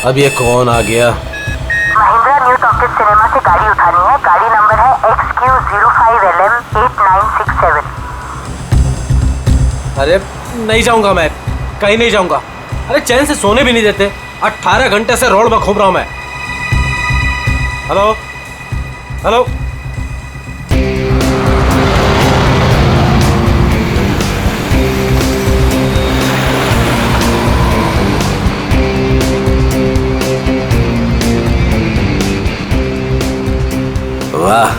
अब ये कौन आ गया? महिंद्रा न्यू टॉकीज सिनेमा से गाड़ी उठानी है। गाड़ी नंबर है XQ05LM8967। अरे नहीं जाऊंगा, मैं कहीं नहीं जाऊंगा। अरे चैन से सोने भी नहीं देते। 18 घंटे से रोड में घूम रहा हूं मैं। Hello hello. वाह,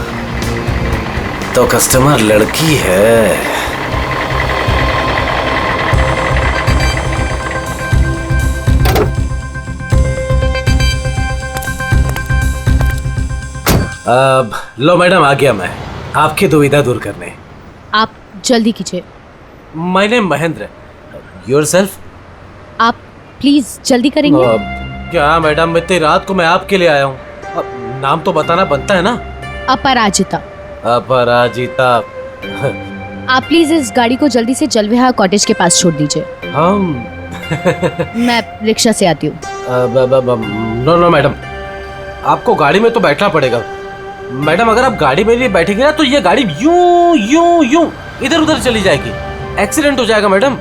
तो कस्टमर लड़की है। अब लो मैडम, आ गया मैं आपकी दुविधा दूर करने। आप जल्दी कीजिए। My name Mahendra. योरसेल्फ? आप प्लीज जल्दी करेंगे। क्या मैडम, इतनी रात को मैं आपके लिए आया हूँ। नाम तो बताना बनता है ना। अपराजिता। अपराजिता। आप प्लीज इस गाड़ी को जल्दी से जलविहार कॉटेज के पास छोड़ दीजिए। हम मैं रिक्शा से आती हूँ। नो नो मैडम, आपको गाड़ी में तो बैठना पड़ेगा। मैडम अगर आप गाड़ी में नहीं बैठेंगे ना तो ये गाड़ी यूं यूं यूं इधर उधर चली जाएगी। एक्सीडेंट हो जाएगा मैडम।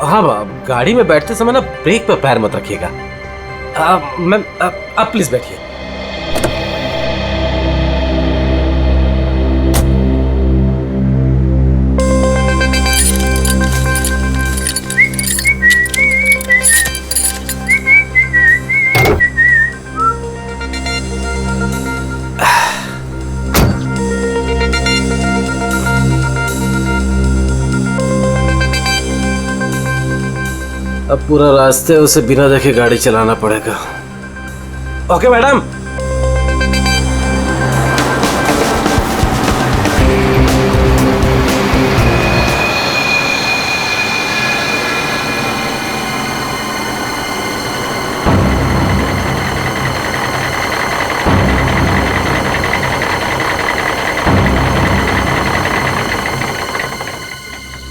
हाँ, गाड़ी में बैठते समय ना ब्रेक पर पैर मत रखिएगा। मैम आप प्लीज बैठिए। अब पूरा रास्ते उसे बिना देखे गाड़ी चलाना पड़ेगा। Okay madam.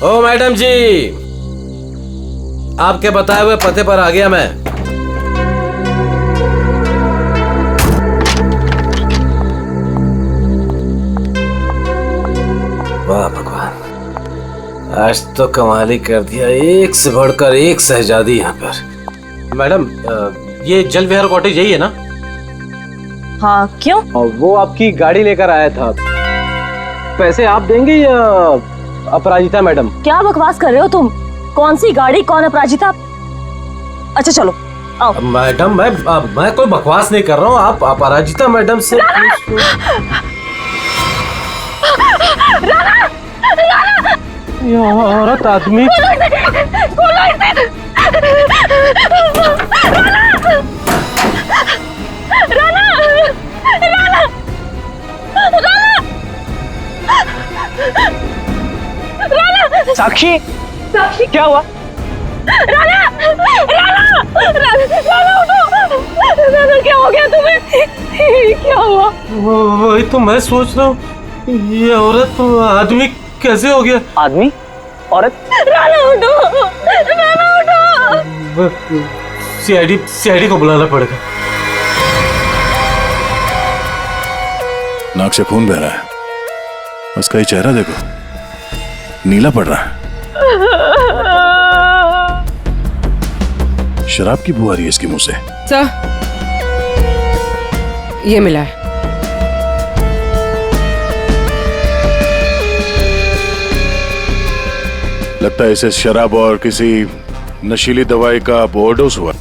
ओ मैडम जी, आपके बताए हुए पते पर आ गया मैं। वाह भगवान, आज तो कमाल ही कर दिया। एक से बढ़कर एक शहजादी यहाँ पर। मैडम ये जल विहार कॉटेज यही है ना? हाँ, क्यों? वो आपकी गाड़ी लेकर आया था। पैसे आप देंगे या अपराजिता मैडम? क्या बकवास कर रहे हो तुम? कौन सी गाड़ी, कौन अपराजिता? अच्छा चलो आओ। मैडम मैं कोई बकवास नहीं कर रहा हूँ। आप अपराजिता मैडम से ये औरत आदमी। साक्षी, साक्षी क्या हुआ? राना, राना, राना उठो। राना क्या हो गया तुम्हें? क्या हुआ? वही तो मैं सोच रहा हूँ, ये औरत आदमी कैसे हो गया? आदमी औरत? राना उठो, राना उठो। सीआईडी को बुलाना पड़ेगा। नाक से खून बह रहा है। उसका ये चेहरा देखो, नीला पड़ रहा है। शराब की बू आ रही है इसके मुंह से। सर, ये मिला है। लगता है इसे शराब और किसी नशीली दवाई का ओवरडोज हुआ।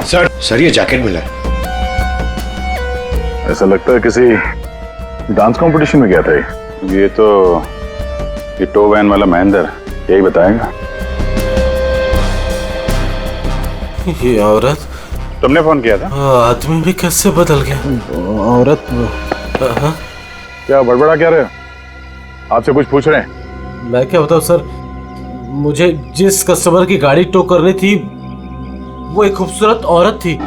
सर ये जैकेट मिला है। ऐसा लगता है किसी डांस कंपटीशन में गया था ये तो ये टो वैन वाला महेंद्र यही बताएगा। ये औरत। तुमने फोन किया था? आदमी भी कैसे बदल गया? औरत क्या बड़बड़ा क्या रहे हो? आपसे कुछ पूछ रहे हैं। मैं क्या बताऊं सर, मुझे जिस कस्टमर की गाड़ी टो करनी थी वो एक खूबसूरत औरत थी।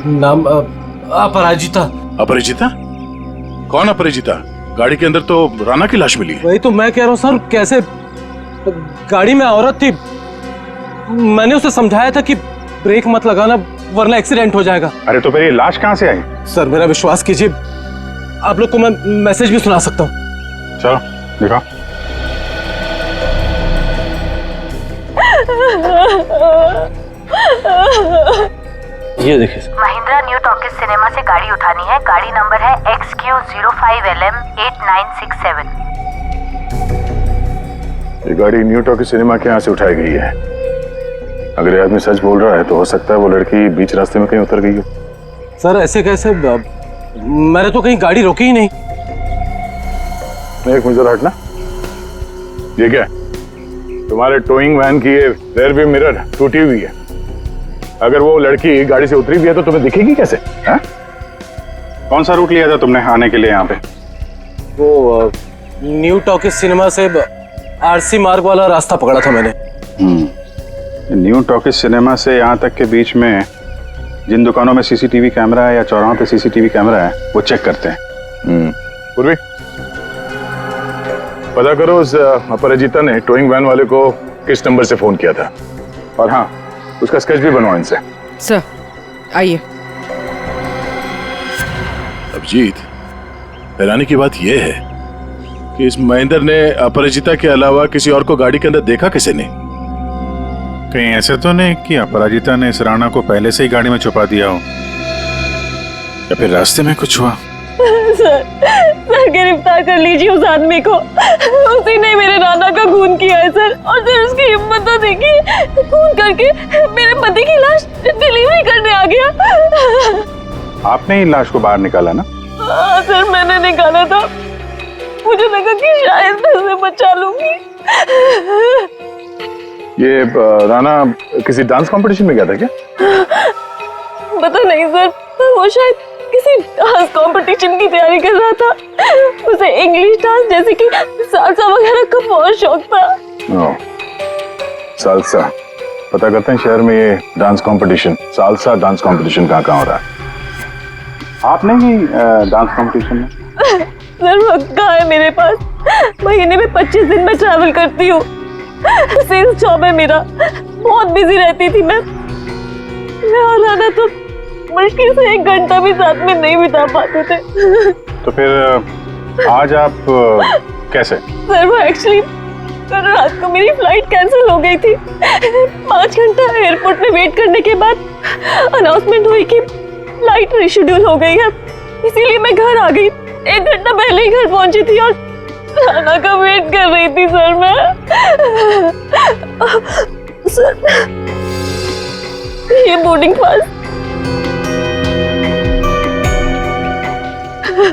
नाम अपराजिता। अपरिचिता? कौन अपरिचिता? गाड़ी के अंदर तो राना की लाश मिली है। वही तो मैं कह रहा हूँ सर, कैसे गाड़ी में औरत थी, मैंने उसे समझाया था कि ब्रेक मत लगाना वरना एक्सीडेंट हो जाएगा। अरे तो फिर ये लाश कहाँ से आई? सर मेरा विश्वास कीजिए, आप लोग को मैं मैसेज भी सुना सकता हूँ। चलो दिखाओ। ये देखिए sir. Mahindra new talkies cinema से गाड़ी उठानी है। गाड़ी नंबर है XQ05LM8967। ये गाड़ी न्यू टॉकीज सिनेमा के यहाँ से उठाई गई है। अगर ये आदमी सच बोल रहा है तो हो सकता है वो लड़की बीच रास्ते में कहीं उतर गई हो। सर ऐसे कैसे, मैंने तो कहीं गाड़ी रोकी ही नहीं। एक मिनट हटना। ये क्या है? तुम्हारे टोइंग वैन की ये रेयर व्यू मिरर टूटी हुई है। अगर वो लड़की गाड़ी से उतरी भी है तो तुम्हें दिखेगी कैसे? है? कौन सा रूट लिया था तुमने आने के लिए यहाँ पे? वो न्यू टॉकीज सिनेमा से आरसी मार्ग वाला रास्ता पकड़ा था मैंने। न्यू टॉकीज सिनेमा से यहाँ तक के बीच में जिन दुकानों में सीसीटीवी कैमरा है या चौराहों पे सीसीटीवी कैमरा है वो चेक करते हैं। पूर्वी पता करो उस अपराजिता ने टोइंग वैन वाले को किस नंबर से फोन किया था, और हाँ उसका स्केच भी बनवाओ इनसे। सर आइए। अभिजीत, हैरानी की बात यह है कि इस महेंद्र ने अपराजिता के अलावा किसी और को गाड़ी के अंदर देखा किसी ने? कहीं ऐसे तो नहीं कि अपराजिता ने इस राणा को पहले से ही गाड़ी में छुपा दिया हो, या फिर रास्ते में कुछ हुआ? सर गिरफ्तार कर लीजिए उस आदमी को। उसी ने मेरे नाना का खून किया है सर। और सर उसकी हिम्मत तो देखिए, खून करके मेरे पति की लाश डिलीवरी करने आ गया। आपने ही लाश को बाहर निकाला ना? हाँ सर मैंने निकाला था। मुझे लगा कि शायद मैं उसे बचा लूंगी। ये राणा किसी डांस कंपटीशन में गया था क्या? पता नहीं सर, वो शायद किसी डांस कंपटीशन की तैयारी कर रहा था। उसे इंग्लिश डांस जैसे कि सालसा वगैरह का बहुत शौक था। सालसा, पता करते हैं शहर में ये dance competition, salsa dance competition कहाँ हो रहा है। आपने ही डांस कंपटीशन में? सर वक्त कहाँ है मेरे पास? महीने में 25 दिन में ट्रैवल करती हूँ। सेल्स जॉब है मेरा, बहुत बिजी रहती थी मैं और राना तो मुश्किल से 1 घंटा भी साथ में नहीं बिता पाते थे। तो फिर आज आप कैसे? सर वो एक्चुअली कल रात को मेरी फ्लाइट कैंसिल हो गई थी। 5 घंटा एयरपोर्ट में वेट करने के बाद अनाउंसमेंट हुई कि फ्लाइट रिशेड्यूल हो गई है, इसीलिए मैं घर आ गई। 1 घंटा पहले ही घर पहुंची थी और राना का वेट कर रही थी सर मैं। सर ये बोर्डिंग पास।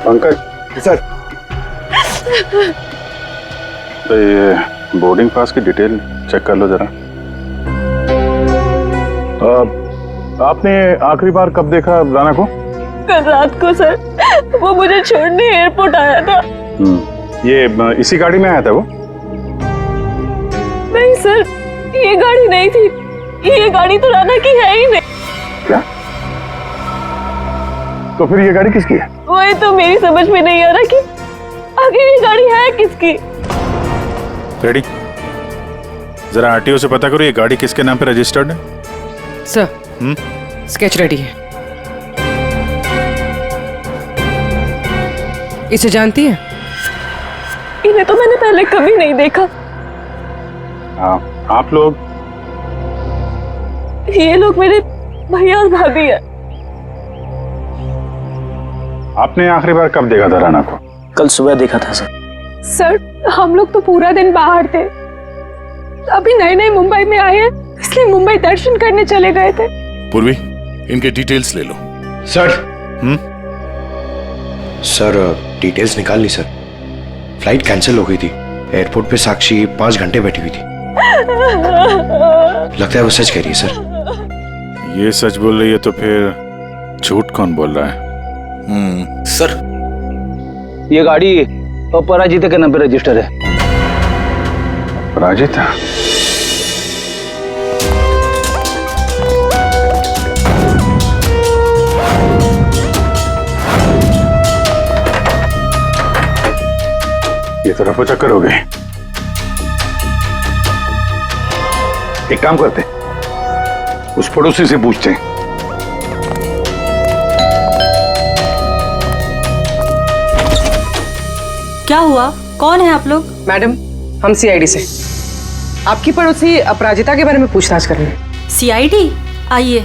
पंकज सर, तो ये बोर्डिंग पास की डिटेल चेक कर लो जरा। आपने आखिरी बार कब देखा राणा को? कल रात को सर, वो मुझे छोड़ने एयरपोर्ट आया था। ये इसी गाड़ी में आया था वो? नहीं सर, ये गाड़ी नहीं थी। ये गाड़ी तो राणा की है ही नहीं। क्या? तो फिर ये गाड़ी किसकी है? वही तो मेरी समझ में नहीं आ रहा कि आखिर ये गाड़ी है किसकी। रेडी, जरा आरटीओ से पता करो ये गाड़ी किसके नाम पे रजिस्टर्ड है। सर स्केच रेडी है। इसे जानती है? इन्हें तो मैंने पहले कभी नहीं देखा। हाँ, आप लोग? ये लोग मेरे भैया और भाभी है। आपने आखिरी बार कब देखा था राणा को? कल सुबह देखा था सर। सर हम लोग तो पूरा दिन बाहर थे, अभी नए नए मुंबई में आए हैं, इसलिए मुंबई दर्शन करने चले गए थे। पूर्वी, इनके डिटेल्स ले लो। सर सर डिटेल्स निकाल ली सर। फ्लाइट कैंसिल हो गई थी। एयरपोर्ट पे साक्षी 5 घंटे बैठी हुई थी। लगता है वो सच कह रही है सर। ये सच बोल रही है तो फिर झूठ कौन बोल रहा है? सर ये गाड़ी अपराजिता के नाम पे रजिस्टर है। अपराजिता? ये तो रफो चक्कर हो गए। एक काम करते, उस पड़ोसी से पूछते हैं। क्या हुआ? कौन है आप लोग? मैडम, हम सीआईडी से आपकी पड़ोसी अपराजिता के बारे में पूछताछ कर रहे हैं। सीआईडी? आइए।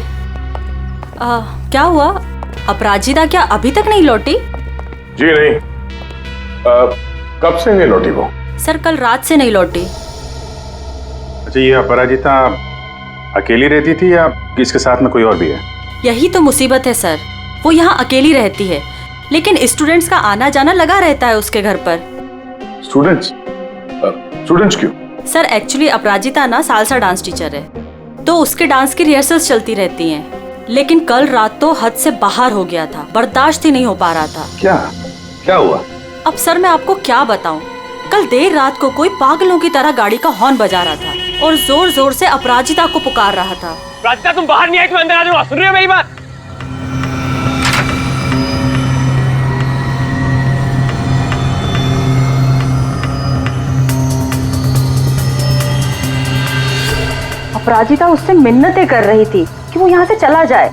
क्या हुआ? अपराजिता क्या अभी तक नहीं लौटी? जी नहीं। कब से नहीं लौटी वो? सर, कल रात से नहीं लौटी। अच्छा, ये अपराजिता अकेली रहती थी या किसके साथ में कोई और भी है? यही तो मुसीबत है सर, वो यहाँ अकेली रहती है, लेकिन स्टूडेंट्स का आना जाना लगा रहता है उसके घर पर। स्टूडेंट्स? स्टूडेंट्स क्यों? सर, एक्चुअली अपराजिता ना सालसा डांस टीचर है, तो उसके डांस की रिहर्सल्स चलती रहती हैं। लेकिन कल रात तो हद से बाहर हो गया था, बर्दाश्त ही नहीं हो पा रहा था। क्या हुआ? अब सर मैं आपको क्या बताऊं, कल देर रात को कोई पागलों की तरह गाड़ी का हॉर्न बजा रहा था और जोर जोर से अपराजिता को पुकार रहा था। अपराजिता, तुम बाहर नहीं आई, तुम अंदर आ जाओ। सुन रही हो मेरी बात? अपराजिता उससे मिन्नतें कर रही थी कि वो यहाँ से चला जाए।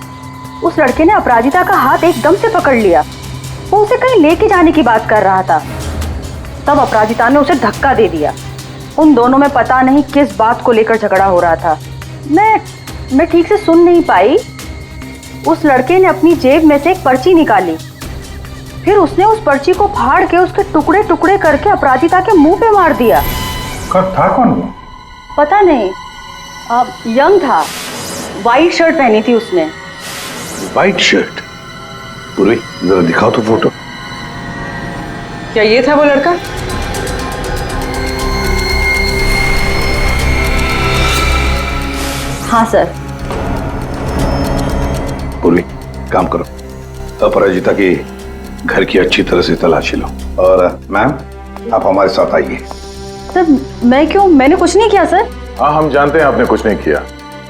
उस लड़के ने अपराजिता का हाथ एकदम से पकड़ लिया। वो उसे कहीं लेके जाने की बात कर रहा था। तब अपराजिता ने उसे धक्का दे दिया। उन दोनों में पता नहीं किस बात को लेकर झगड़ा हो रहा था। मैं ठीक से सुन नहीं पाई। उस लड़के ने अपनी जेब में से एक पर्ची निकाली, फिर उसने उस पर्ची को फाड़ के उसके टुकड़े टुकड़े करके अपराजिता के मुंह पे मार दिया। था कौन वो? पता नहीं, यंग था, वाइट शर्ट पहनी थी उसने। White shirt? पूरी जरा दिखाओ तो फोटो। क्या ये था वो लड़का? हाँ सर। पूरी काम करो, अपराजिता की घर की अच्छी तरह से तलाशी लो। और मैम, आप हमारे साथ आइए। सर मैं क्यों? मैंने कुछ नहीं किया सर। हाँ, हम जानते हैं आपने कुछ नहीं किया,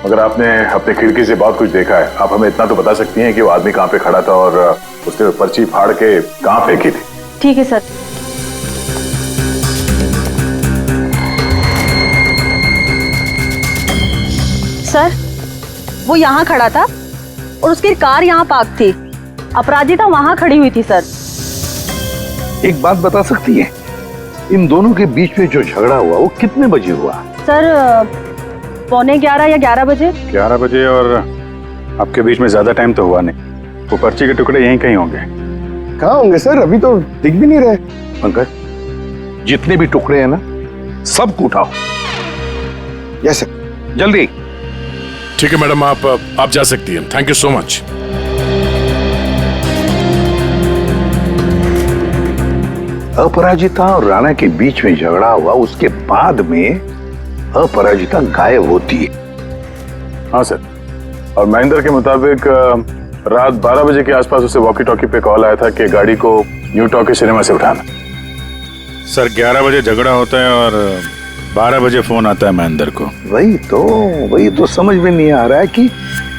मगर आपने अपने खिड़की से बहुत कुछ देखा है। आप हमें इतना तो बता सकती हैं कि वो आदमी कहाँ पे खड़ा था और उसने पर्ची फाड़ के कहाँ फेंकी थी? ठीक है सर। सर, वो यहाँ खड़ा था और उसकी कार यहाँ पार्क थी। अपराजिता वहाँ खड़ी हुई थी सर। एक बात बता सकती है, इन दोनों के बीच में जो झगड़ा हुआ वो कितने बजे हुआ? सर 11:15 या 11 बजे। 11 बजे, और आपके बीच में ज्यादा टाइम तो हुआ नहीं। वो पर्ची के टुकड़े यहीं कहीं होंगे। कहाँ होंगे सर? अभी तो दिख भी नहीं रहे। पंकज, जितने भी टुकड़े हैं ना, सबको उठाओ। यस सर, जल्दी। ठीक है मैडम, आप जा सकती हैं। Thank you so much. Aparajita और राणा के बीच में झगड़ा हुआ, उसके बाद में अपराजिता गायब होती है। हाँ सर, और महेंद्र के मुताबिक रात 12 बजे के आसपास उसे वॉकी टॉकी पे कॉल आया था कि गाड़ी को न्यू टॉकी सिनेमा से उठाना। सर 11 बजे झगड़ा होता है और 12 बजे फोन आता है महेंद्र को। वही तो समझ में नहीं आ रहा है कि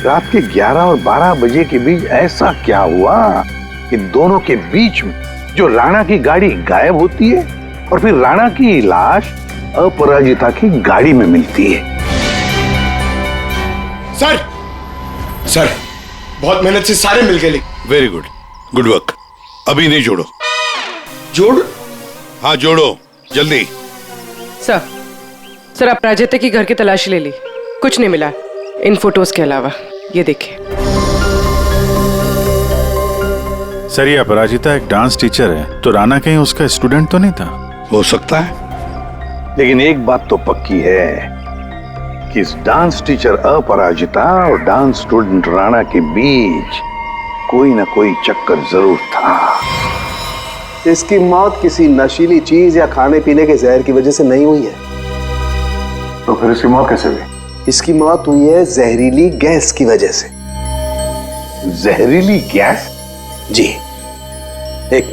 रात के 11 और 12 बजे के बीच ऐसा क्या हुआ कि दोनों के बीच में जो राणा की गाड़ी गायब होती है और फिर राणा की लाश अपराजिता की गाड़ी में मिलती है। सर बहुत मेहनत से सारे मिल गए। Very good, good work. अभी नहीं जोड़ो। जोड़? हाँ जोड़ो, जल्दी। सर अपराजिता की घर की तलाशी ले ली, कुछ नहीं मिला इन फोटोज के अलावा। ये देखिए सर, ये अपराजिता एक डांस टीचर है, तो राणा कहीं उसका स्टूडेंट तो नहीं था? हो सकता है, लेकिन एक बात तो पक्की है कि इस डांस टीचर अपराजिता और डांस स्टूडेंट राणा के बीच कोई ना कोई चक्कर जरूर था। इसकी मौत किसी नशीली चीज या खाने पीने के जहर की वजह से नहीं हुई है। तो फिर इसकी मौत कैसे हुई? इसकी मौत हुई है जहरीली गैस की वजह से। जहरीली गैस? जी। एक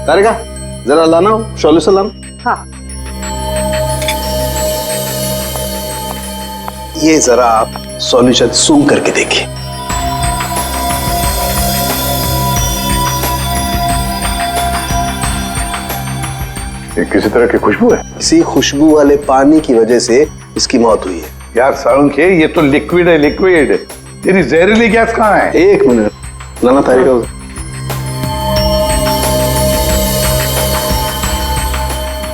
तारिका, जरा लाना सॉल्यूशन लाना। हाँ। ये जरा आप सॉल्यूशन सूंघ करके देखिए। किसी तरह की खुशबू है? किसी खुशबू वाले पानी की वजह से इसकी मौत हुई है। यार साळुंखे, ये तो लिक्विड है, लिक्विड। तेरी जहरीली गैस कहाँ है? एक मिनट लाना तारीख।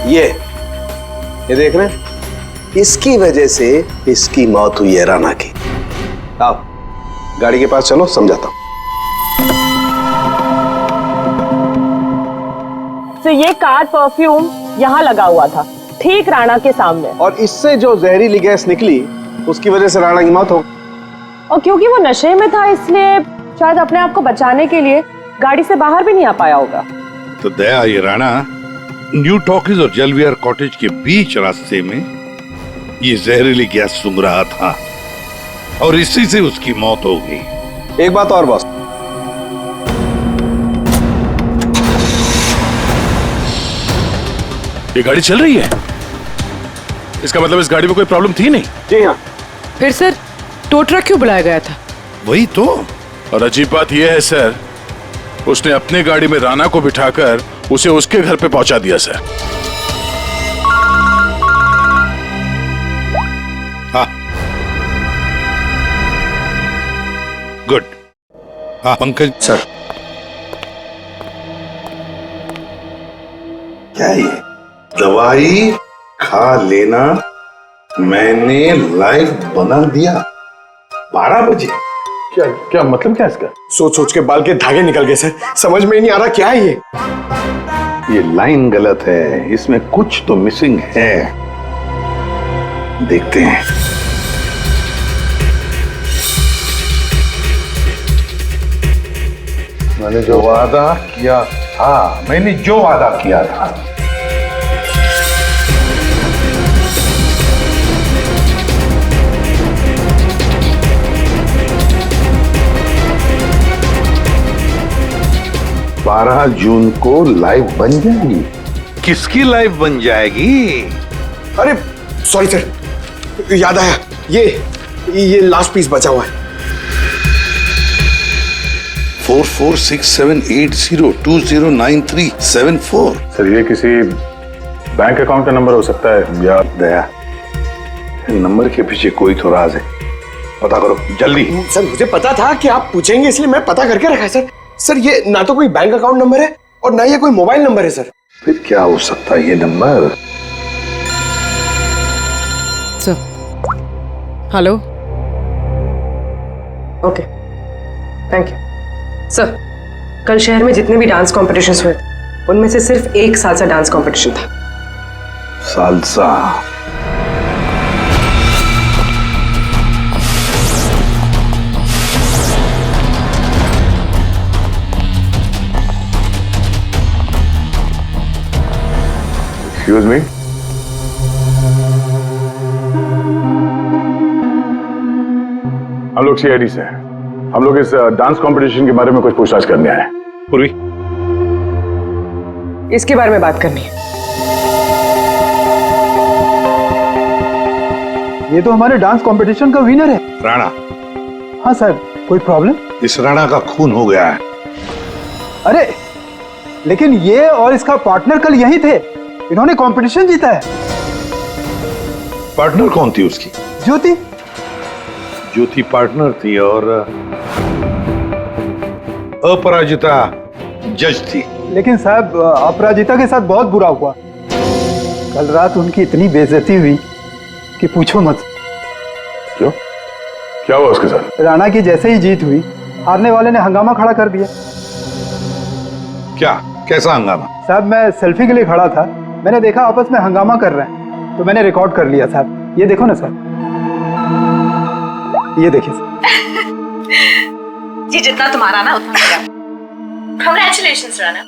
ये देख रहे हैं, इसकी वजह से इसकी मौत हुई है राणा की। आओ गाड़ी के पास चलो, समझाता हूं। तो ये कार परफ्यूम यहाँ लगा हुआ था, ठीक राणा के सामने, और इससे जो जहरीली गैस निकली उसकी वजह से राणा की मौत हो। और क्योंकि वो नशे में था इसलिए शायद अपने आप को बचाने के लिए गाड़ी से बाहर भी नहीं आ पाया होगा। तो दया, ये राणा न्यू टॉकीज और जलविहार कॉटेज के बीच रास्ते में ये जहरीली गैस सूंघ रहा था और इसी से उसकी मौत हो गई। एक बात और बॉस, ये गाड़ी चल रही है, इसका मतलब इस गाड़ी में कोई प्रॉब्लम थी नहीं। जी हाँ। फिर सर टो ट्रक क्यों बुलाया गया था? वही तो। और अजीब बात यह है सर, उसने अपने गाड़ी में राणा को बिठाकर उसे उसके घर पे पहुंचा दिया सर। हाँ गुड। हाँ पंकज सर, क्या ये दवाई खा लेना मैंने लाइव बना दिया 12 बजे? क्या क्या मतलब क्या इसका? सोच सोच के बाल के धागे निकल गए सर, समझ में ही नहीं आ रहा क्या है ये लाइन गलत है, इसमें कुछ तो मिसिंग है। देखते हैं। मैंने जो वादा किया था, बारह जून को लाइव बन जाएगी। किसकी लाइव बन जाएगी? अरे सॉरी सर, याद आया, ये लास्ट पीस बचा हुआ है। 446780209374। सर ये किसी बैंक अकाउंट का नंबर हो सकता है या? दया, नंबर के पीछे कोई तो राज है, पता करो जल्दी। सर मुझे पता था कि आप पूछेंगे इसलिए मैं पता करके रखा है सर। सर ये ना तो कोई बैंक अकाउंट नंबर है और ना ये कोई मोबाइल नंबर है सर। फिर क्या हो सकता है ये number? Sir hello, okay thank you. Sir कल शहर में जितने भी डांस कॉम्पिटिशन्स हुए थे उनमें से सिर्फ एक सालसा डांस कॉम्पिटिशन था। सालसा? एक्सक्यूज मी, हम लोग सीआईडी से हैं। हम लोग इस डांस कंपटीशन के बारे में कुछ पूछताछ करने आए हैं। पूर्वी, इसके बारे में बात करनी है। ये तो हमारे डांस कंपटीशन का विनर है, राणा। हाँ सर, कोई प्रॉब्लम? इस राणा का खून हो गया है। अरे लेकिन ये और इसका पार्टनर कल यही थे, इन्होंने कंपटीशन जीता है। पार्टनर कौन थी उसकी? ज्योति। ज्योति पार्टनर थी और अपराजिता जज थी। लेकिन साहब अपराजिता के साथ बहुत बुरा हुआ। कल रात उनकी इतनी बेइज्जती हुई कि पूछो मत। क्यों? क्या हुआ उसके साथ? राणा की जैसे ही जीत हुई, हारने वाले ने हंगामा खड़ा कर दिया। क्या? कैसा हंगामा? साहब मैं सेल्फी के लिए खड़ा था, मैंने देखा आपस में हंगामा कर रहे हैं तो मैंने रिकॉर्ड कर लिया साहब। ये देखो ना सर, ये देखिए जी, जितना तुम्हारा ना उतना मेरा। कांग्रेचुलेशंस राणा।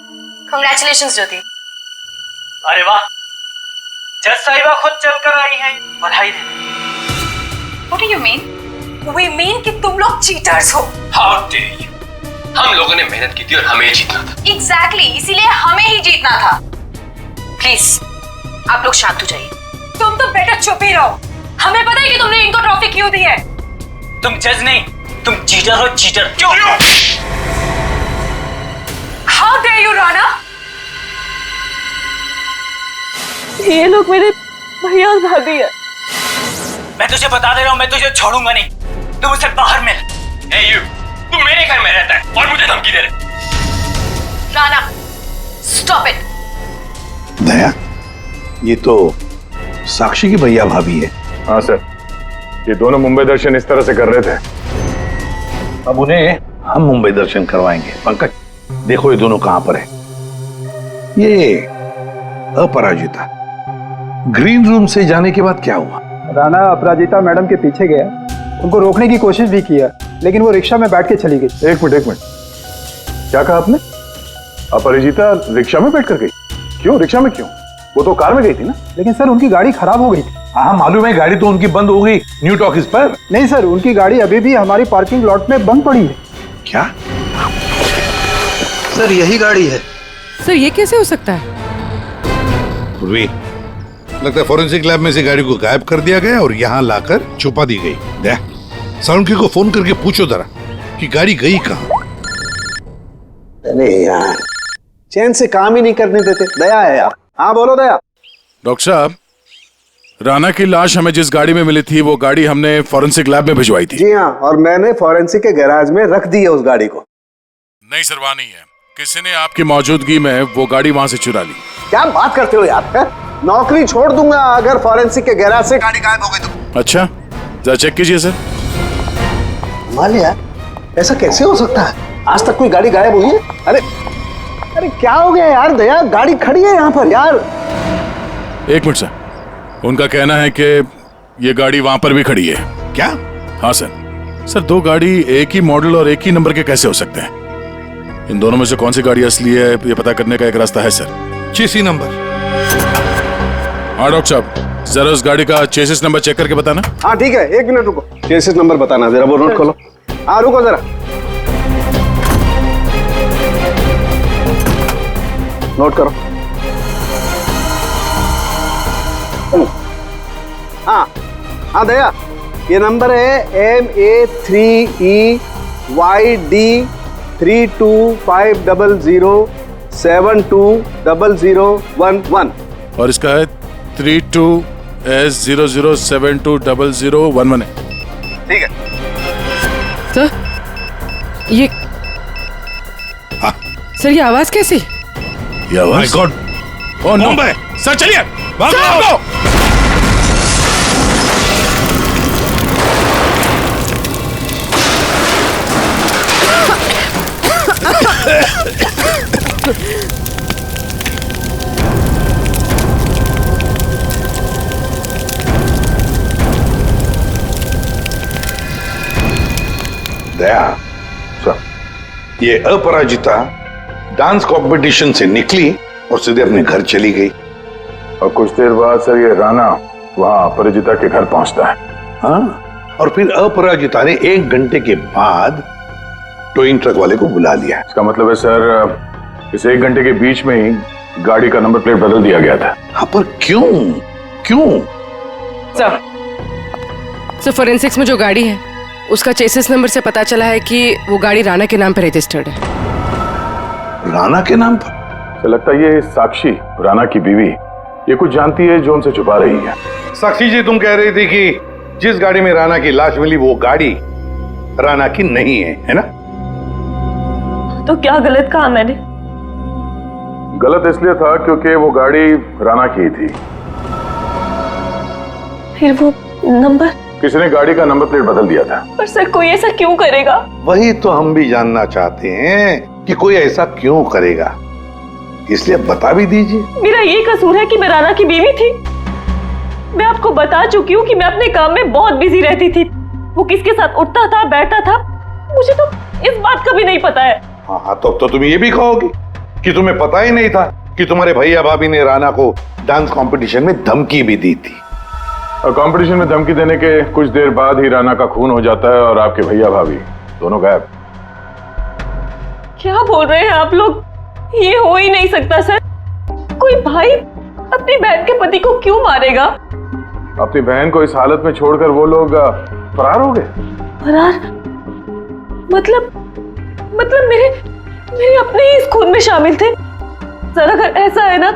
कांग्रेचुलेशंस ज्योति। अरे वाह, जज साहिबा खुद चलकर आई हैं, बधाई देने। What do you mean? We mean कि तुम लोग चीटर्स हो। How dare you? हम लोगों ने मेहनत की थी और हमें जीतना था। Exactly, इसीलिए हमें ही जीतना था। प्लीज आप लोग शांत हो जाइए। तुम तो बेटर चुप ही रहो। हमें पता है कि तुमने इनको ट्रॉफी क्यों दी है। तुम जज नहीं, तुम चीटर हो, चीटर। क्यों? How dare you, Rana? ये लोग मेरे भैया और भाभी है। मैं तुझे बता दे रहा हूँ, मैं तुझे छोड़ूंगा नहीं। तू मुझसे बाहर मिल। ए यू, तू मेरे घर में रहता है और मुझे धमकी दे रहा है। Rana, stop it. दया, ये तो साक्षी की भैया भाभी है। हाँ सर, ये दोनों मुंबई दर्शन इस तरह से कर रहे थे। अब उन्हें हम मुंबई दर्शन करवाएंगे। पंकज, देखो ये दोनों कहां पर है। ये अपराजिता ग्रीन रूम से जाने के बाद क्या हुआ? राणा अपराजिता मैडम के पीछे गया, उनको रोकने की कोशिश भी किया, लेकिन वो रिक्शा में बैठ के चली गई। एक मिनट, क्या कहा आपने? अपराजिता रिक्शा में बैठ कर गई? क्यों रिक्शा में क्यों? वो तो कार में गई थी ना। लेकिन सर उनकी गाड़ी खराब हो गई थी। हाँ मालूम है, गाड़ी तो उनकी बंद हो गई न्यू टॉकीज पर। नहीं सर, उनकी गाड़ी अभी भी हमारी पार्किंग लॉट में बंद पड़ी है। क्या? सर यही गाड़ी है। सर ये कैसे हो सकता है? पूर्वी, लगता है फॉरेंसिक लैब में से गाड़ी को गायब कर दिया गया और यहाँ लाकर छुपा दी गई। दया, सालुंकी को फोन करके पूछो जरा कि गाड़ी गई कहाँ। अरे यार, चैन से काम ही नहीं करने देते। दया है यार। हाँ बोलो दया। डॉक्टर साहब, राणा की लाश हमें जिस गाड़ी में मिली थी वो गाड़ी हमने फॉरेंसिक लैब में भिजवाई थी। जी हाँ, और मैंने फॉरेंसिक के गैराज में रख दी है उस गाड़ी को। नहीं सर, वहां नहीं है। किसी ने आपकी मौजूदगी में वो गाड़ी वहां से चुरा ली। क्या बात करते हो यार? है? नौकरी छोड़ दूंगा अगर फॉरेंसिक के गैराज से गाड़ी गायब हो गई तो। अच्छा, जरा चेक कीजिए सर। मालिया, ऐसा कैसे हो सकता है? आज तक कोई गाड़ी गायब हुई है? अरे क्या हो गया यार? दया, गाड़ी खड़ी है यहाँ पर यार। एक मिनट सर, उनका कहना है कि ये गाड़ी वहां पर भी खड़ी है। क्या? हाँ सर, दो गाड़ी एक ही मॉडल और एक ही नंबर के कैसे हो सकते हैं? इन दोनों में से कौन सी गाड़ी असली है ये पता करने का एक रास्ता है सर। चेसी नंबर। हाँ डॉक्टर साहब, जरा उस गाड़ी का चेसिस नंबर चेक करके बताना। हाँ ठीक है, एक मिनट रुको। चेसिस नंबर बताना जरा, वो नोट खोलो। हाँ रुको जरा, नोट करो। हाँ दया, ये नंबर है MA3EYD 325007200011। और इसका है 32S00720011 है। ठीक है सर, ये सर ये आवाज कैसी? ये आवाज? My god, oh no. Bombay. Sir चलिए, भागो। दया, ये अपराजिता डांस कंपटीशन से निकली और सीधे अपने घर चली गई। और कुछ देर बाद सर ये राणा वहां अपराजिता के घर पहुंचता है। हाँ, और फिर अपराजिता ने 1 घंटे के बाद टोइंग ट्रक वाले को बुला लिया। इसका मतलब है सर, इस 1 घंटे के बीच में ही गाड़ी का नंबर प्लेट बदल दिया गया था। हाँ, पर क्यों? सर फोरेंसिक्स में जो गाड़ी है उसका चेसिस नंबर से पता चला है कि वो गाड़ी राणा के नाम पर रजिस्टर्ड है। राणा के नाम पर? तो लगता है ये साक्षी, राणा की बीवी, ये कुछ जानती है जो हमसे छुपा रही है। साक्षी जी, तुम कह रही थी कि जिस गाड़ी में राणा की लाश मिली वो गाड़ी राणा की नहीं है ना? तो क्या गलत कहा मैंने? गलत इसलिए था क्योंकि वो गाड़ी राणा की थी। फिर वो नंबर? किसी ने गाड़ी का नंबर प्लेट बदल दिया था। पर सर, कोई ऐसा क्यों करेगा? वही तो हम भी जानना चाहते हैं कि कोई ऐसा क्यों करेगा, इसलिए बता भी दीजिए। मेरा ये कसूर है कि मैं राणा की बीवी थी। मैं आपको बता चुकी हूँ कि मैं अपने काम में बहुत बिजी रहती थी। वो किसके साथ उठता था, बैठता था, मुझे तो इस बात का भी नहीं पता है। हाँ, तो तुम ये भी कहोगी कि तुम्हें पता ही नहीं था कि तुम्हारे भैया भाभी ने राणा को डांस कंपटीशन में धमकी भी दी थी। और कंपटीशन में धमकी देने के कुछ देर बाद ही राणा का खून हो जाता है और आपके भैया भाभी दोनों गायब। क्या बोल रहे हैं आप लोग? ये हो ही नहीं सकता सर। कोई भाई अपनी बहन के पति को क्यों मारेगा? अपनी बहन को इस हालत में छोड़कर वो लोग फरार हो गए। फरार? मतलब मेरे अपने ही इस खून में शामिल थे। सर, अगर ऐसा है ना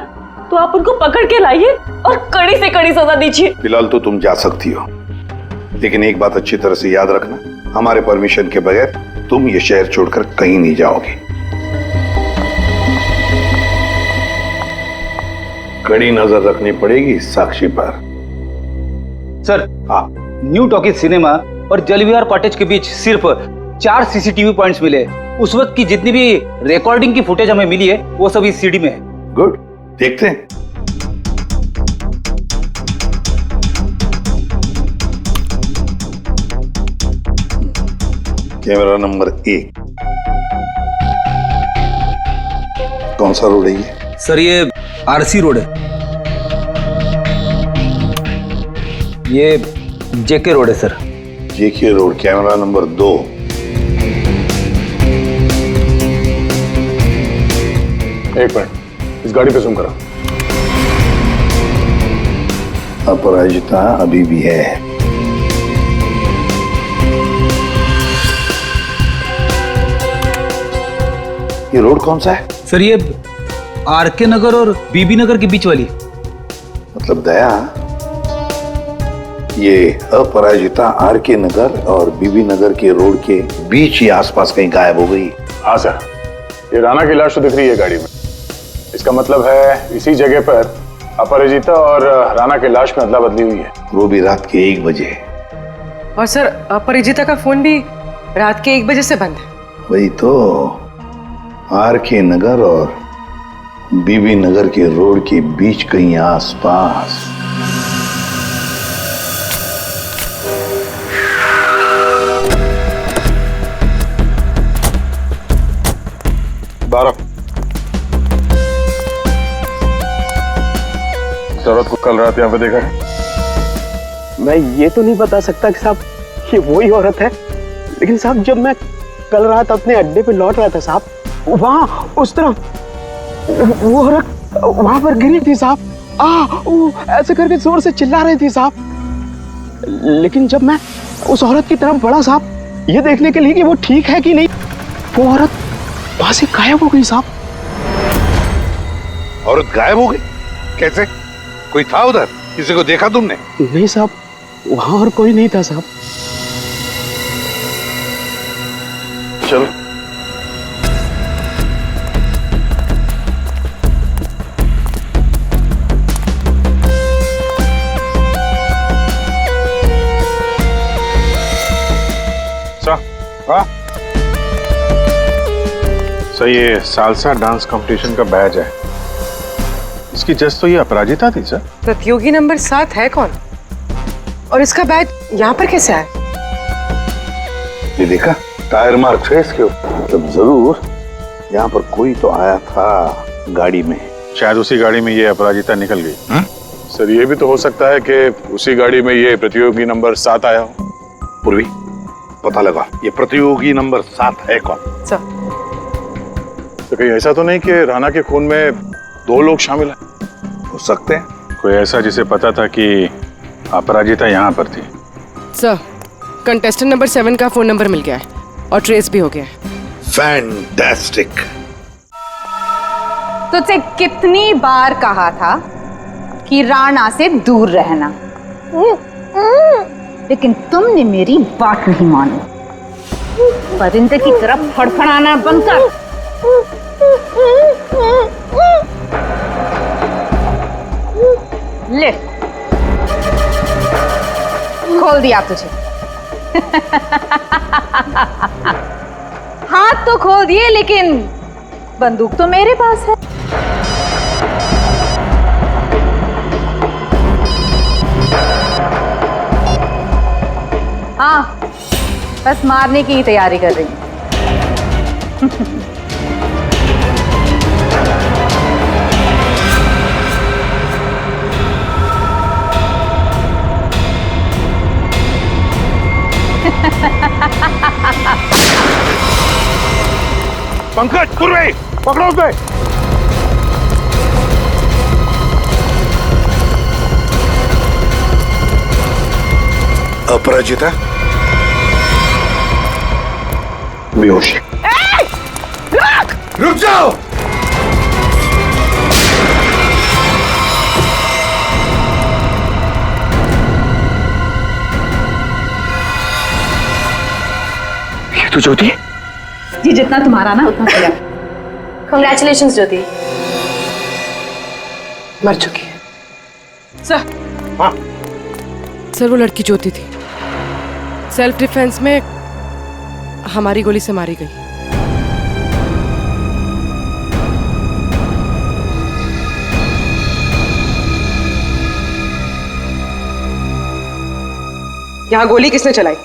तो आप उनको पकड़ के लाइए और कड़ी से कड़ी सजा दीजिए। फिलहाल तो तुम जा सकती हो, लेकिन एक बात अच्छी तरह से याद रखना, हमारे परमिशन के बगैर तुम ये शहर छोड़कर कहीं नहीं जाओगे। कड़ी नजर रखनी पड़ेगी साक्षी पर। सर, न्यू टॉकीज सिनेमा और जलविहार कॉटेज के बीच सिर्फ 4 सीसीटीवी पॉइंट्स मिले। उस वक्त की जितनी भी रिकॉर्डिंग की फुटेज हमें मिली है वो सब इस सीडी में है। गुड, देखते हैं। Camera number 1। कौन सा रोड है ये? सर ये आरसी रोड है। ये जेके रोड है सर। जेके रोड, कैमरा नंबर 2। एक मिनट, इस गाड़ी पे जूम करो। अपराजिता अभी भी है। ये रोड कौन सा है? सर ये आरके नगर और बीबी नगर के बीच वाली। मतलब दया, ये अपराजिता आरके नगर और बीबी नगर के रोड के बीच ही आसपास कहीं गायब हो गई। हाँ सर, ये राणा की लाश तो दिख रही है गाड़ी में। इसका मतलब है इसी जगह पर अपराजिता और राणा की लाश में अदला बदली हुई है। वो भी रात के 1 बजे। और सर अपरिजिता का फोन भी रात के 1 बजे से बंद है। वही तो, आरके नगर और बीबी नगर के रोड के बीच कहीं आसपास। औरत को कल रात यहाँ पे देखा है? मैं ये तो नहीं बता सकता कि साहब ये वही औरत है, लेकिन साहब जब मैं कल रात अपने अड्डे पे लौट रहा था साहब, वहां उस तरफ वो औरत वहां पर गिरी थी साहब। वो ऐसे करके जोर से चिल्ला रही थी साहब। लेकिन जब मैं उस औरत की तरफ बढ़ा साहब, ये देखने के लिए कि वो ठीक है कि नहीं, वो औरत वहां से गायब हो गई साहब। औरत गायब हो गई? कैसे? कोई था उधर? किसी को देखा तुमने? नहीं साहब, वहां और कोई नहीं था साहब। चलो। सर ये सालसा डांस कंपटीशन का बैच है। इसकी जज तो ये अपराजिता थी सर। प्रतियोगी नंबर 7 है कौन? और इसका बैच यहाँ पर कैसे आया? ये देखा, टायर मार्क है इसके ऊपर। मतलब जरूर यहाँ पर कोई तो आया था गाड़ी में। शायद उसी गाड़ी में ये अपराजिता निकल गई। सर ये भी तो हो सकता है कि उसी गाड़ी में ये प्रतियोगी नंबर 7 आया हो। पूर्वी, पता लगा ये प्रतियोगी नंबर 7 है कौन? सर तो कहीं ऐसा तो नहीं कि राणा के खून में 2 लोग शामिल हैं? हो सकते हैं। कोई ऐसा जिसे पता था कि अपराजिता यहाँ पर थी। सर कंटेस्टेंट नंबर 7 का फोन नंबर मिल गया है और ट्रेस भी हो गया है। फैंटास्टिक। तुझसे कितनी बार कहा था कि राणा से दूर रहना, लेकिन तुमने मेरी बात नहीं मानी। परिंदे की तरफ फड़फड़ाना बंद कर। ले, खोल दिया तुझे। हाथ तो खोल दिए, लेकिन बंदूक तो मेरे पास है। हाँ, बस मारने की ही तैयारी कर रही हूँ। पंकज, पूर्वी, पकड़ो उसे। अपराजिता बेहोश। रुक जाओ। ज्योति जी जितना तुम्हारा ना उतना मेरा। कंग्रेचुलेशंस ज्योति। मर चुकी है सर। हाँ सर वो लड़की ज्योति थी, सेल्फ डिफेंस में हमारी गोली से मारी गई। यहाँ गोली किसने चलाई?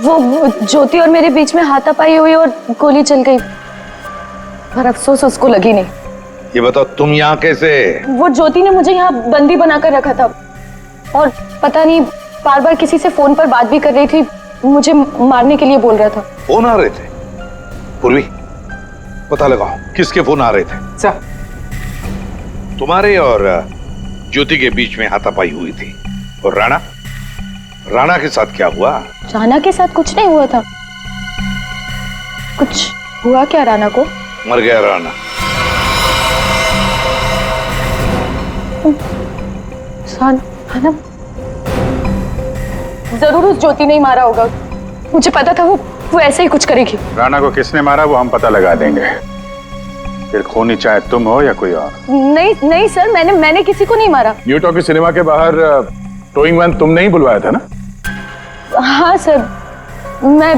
वो ज्योति और मेरे बीच में हाथापाई हुई और गोली चल गई, पर अफसोस उसको लगी नहीं। ये बताओ तुम यहाँ कैसे? वो ज्योति ने मुझे यहाँ बंदी बनाकर रखा था और पता नहीं बार बार किसी से फोन पर बात भी कर रही थी, मुझे मारने के लिए बोल रहा था। फोन आ रहे थे? पूर्वी पता लगाओ किसके फोन आ रहे थे। सर तुम्हारे और ज्योति के बीच में हाथापाई हुई थी। और राणा, राणा के साथ क्या हुआ? राणा के साथ कुछ नहीं हुआ था। कुछ हुआ क्या राणा को? मर गया राणा। राणा जरूर उस ज्योति ने ही मारा होगा, मुझे पता था वो ऐसे ही कुछ करेगी। राणा को किसने मारा वो हम पता लगा देंगे, फिर खूनी चाहे तुम हो या कोई और। नहीं सर, मैंने किसी को नहीं मारा। न्यू टॉकी सिनेमा के बाहर टोइंग वैन तुमने ही बुलवाया था ना? हाँ सर, मैं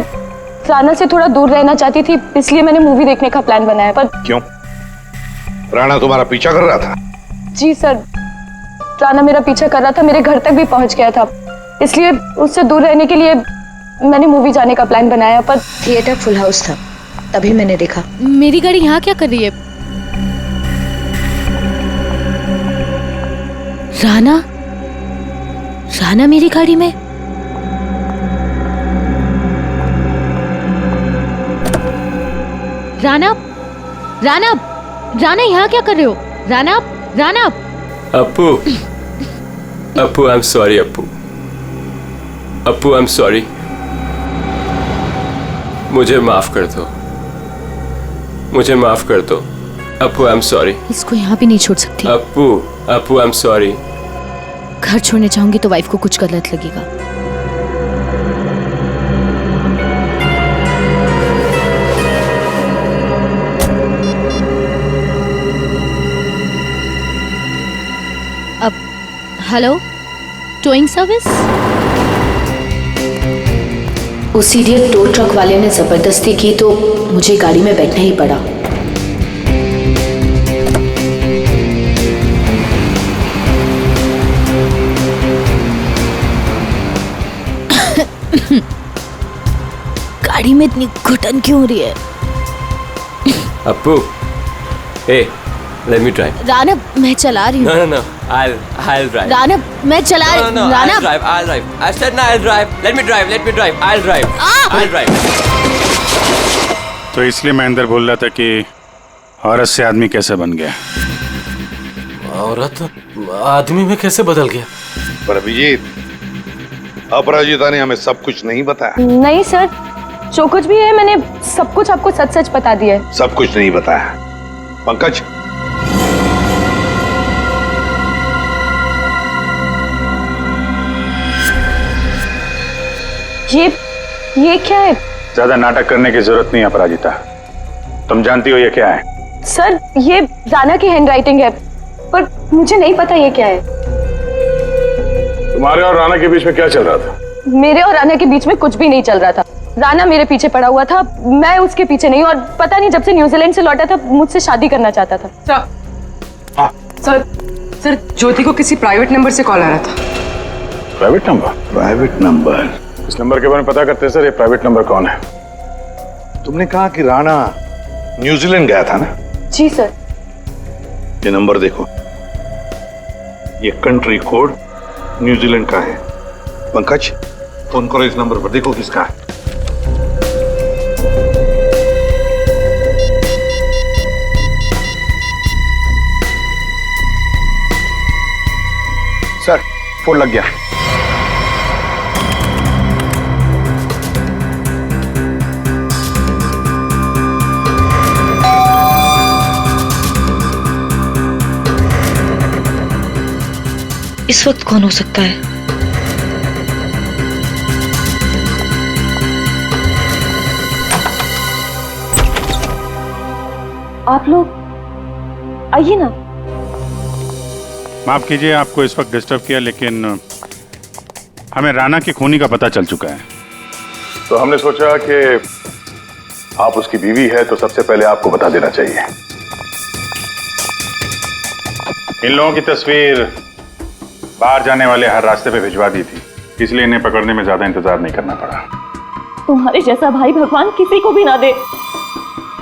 राणा से थोड़ा दूर रहना चाहती थी, इसलिए मैंने मूवी देखने का प्लान बनाया। पर क्यों? राणा तुम्हारा पीछा कर रहा था? जी सर, राणा मेरा पीछा कर रहा था, मेरे घर तक भी पहुंच गया था, इसलिए उससे दूर रहने के लिए मैंने मूवी जाने का प्लान बनाया। पर थिएटर फुल हाउस था, तभी मैंने देखा। मेरी गाड़ी यहाँ क्या कर रही है? राणा मेरी गाड़ी में? राणा यहाँ क्या कर रहे हो? Rana Appu I am sorry. Appu I am sorry, मुझे माफ कर दो, अप्पू आई एम सॉरी। इसको यहाँ भी नहीं छोड़ सकती। Appu I am sorry. घर छोड़ने चाहूंगी तो वाइफ को कुछ गलत लगेगा। अब हेलो, टोइंग सर्विस? उस इडियट टो ट्रक वाले ने जबरदस्ती की तो मुझे गाड़ी में बैठना ही पड़ा। गाड़ी में इतनी घुटन क्यों हो रही है? Appu, hey, let me drive. Rana, मैं चला रही हूँ। No, I'll drive. राणा, मैं चला रही हूँ। No, I'll drive. I said no, I'll drive. Let me drive. I'll drive. तो इसलिए मैं अंदर बोल रहा था कि औरत से आदमी कैसे बन गया। औरत आदमी में कैसे बदल गया? पर अभिजीत, अपराजिता ने हमें सब कुछ नहीं बताया। नहीं सर, जो कुछ भी है मैंने सब कुछ आपको सच बता दिया है। सब कुछ नहीं बताया। पंकज, ये क्या है? ज्यादा नाटक करने की जरूरत नहीं अपराजिता, तुम जानती हो ये क्या है? सर, ये राणा की हैंडराइटिंग है, पर मुझे नहीं पता ये क्या है। तुम्हारे और राणा के बीच में क्या चल रहा था? मेरे और राणा के बीच में कुछ भी नहीं चल रहा था। राणा मेरे पीछे पड़ा हुआ था, मैं उसके पीछे नहीं, और पता नहीं जब से न्यूजीलैंड से लौटा था मुझसे शादी करना चाहता था। सर ज्योति को किसी प्राइवेट नंबर से कॉल आ रहा था। Private number? इस नंबर के बारे में पता करते हैं सर, ये प्राइवेट नंबर कौन है? तुमने कहा कि राणा न्यूजीलैंड गया था ना? जी सर। ये नंबर देखो, ये कंट्री कोड न्यूजीलैंड का है। पंकज, फोन करो इस नंबर पर, देखो किसका है। सर, फोन लग गया। इस वक्त कौन हो सकता है? आप लोग आइए ना। माफ कीजिए आपको इस वक्त डिस्टर्ब किया, लेकिन हमें राना की खूनी का पता चल चुका है। तो हमने सोचा कि आप उसकी बीवी है तो सबसे पहले आपको बता देना चाहिए। इन लोगों की तस्वीर बाहर जाने वाले हर रास्ते पे भिजवा दी थी, इसलिए इन्हें पकड़ने में ज्यादा इंतजार नहीं करना पड़ा। तुम्हारे जैसा भाई भगवान किसी को भी ना दे।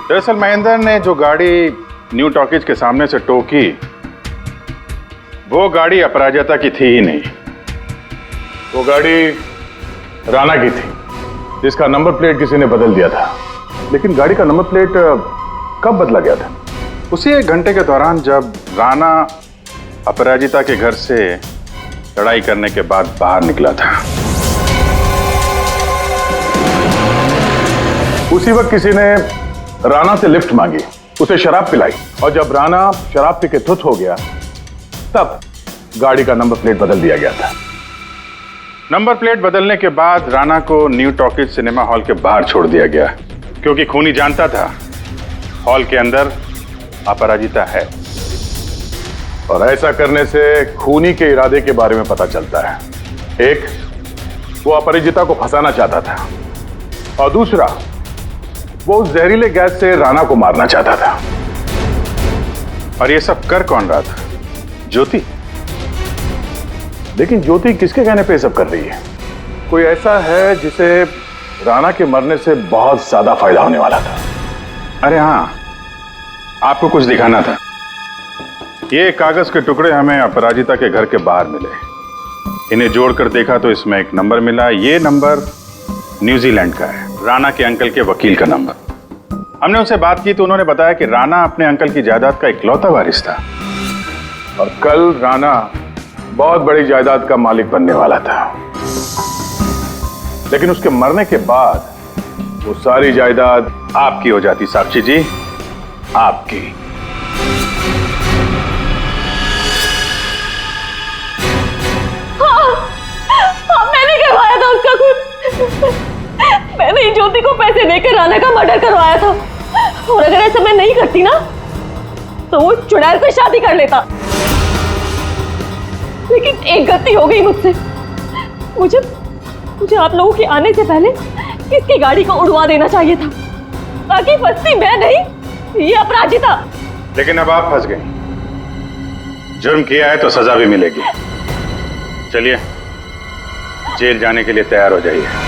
दरअसल महेंद्र ने जो गाड़ी न्यू टॉकीज के सामने से टो की, वो गाड़ी अपराजिता की थी ही नहीं। वो गाड़ी राणा की थी, जिसका नंबर प्लेट किसी ने बदल दिया था। लेकिन गाड़ी का नंबर प्लेट कब बदला गया था? उसी 1 घंटे के दौरान जब राणा अपराजिता के घर से लड़ाई करने के बाद बाहर निकला था। उसी वक्त किसी ने राणा से लिफ्ट मांगी, उसे शराब पिलाई, और जब राणा शराब पी के धुत हो गया तब गाड़ी का नंबर प्लेट बदल दिया गया था। नंबर प्लेट बदलने के बाद राणा को न्यू टॉकीज सिनेमा हॉल के बाहर छोड़ दिया गया, क्योंकि खूनी जानता था हॉल के अंदर अपराजिता है। और ऐसा करने से खूनी के इरादे के बारे में पता चलता है। एक, वो अपराजिता को फंसाना चाहता था, और दूसरा, वो उस जहरीले गैस से राणा को मारना चाहता था। और ये सब कर कौन रहा था? ज्योति। लेकिन ज्योति किसके कहने पे सब कर रही है? कोई ऐसा है जिसे राणा के मरने से बहुत ज्यादा फायदा होने वाला था। अरे हाँ, आपको कुछ दिखाना था। ये कागज के टुकड़े हमें अपराजिता के घर के बाहर मिले। इन्हें जोड़कर देखा तो इसमें एक नंबर मिला। ये नंबर न्यूजीलैंड का है, राणा के अंकल के वकील का नंबर। हमने उनसे बात की तो उन्होंने बताया कि राणा अपने अंकल की जायदाद का इकलौता वारिस था, और कल राणा बहुत बड़ी जायदाद का मालिक बनने वाला था। लेकिन उसके मरने के बाद वो सारी जायदाद आपकी हो जाती। साक्षी जी, आपकी। हाँ, मैंने करवाया था उसका खून। मैंने ही ज्योति को पैसे देकर राणा का मर्डर करवाया था, और अगर ऐसा मैं नहीं करती ना तो वो चुड़ैल से शादी कर लेता। लेकिन एक गलती हो गई मुझसे। मुझे आप लोगों के आने से पहले इसकी गाड़ी को उड़वा देना चाहिए था, ताकि फंसती मैं नहीं, ये अपराजिता। लेकिन अब आप फंस गई। जुर्म किया है तो सजा भी मिलेगी। चलिए जेल जाने के लिए तैयार हो जाइए।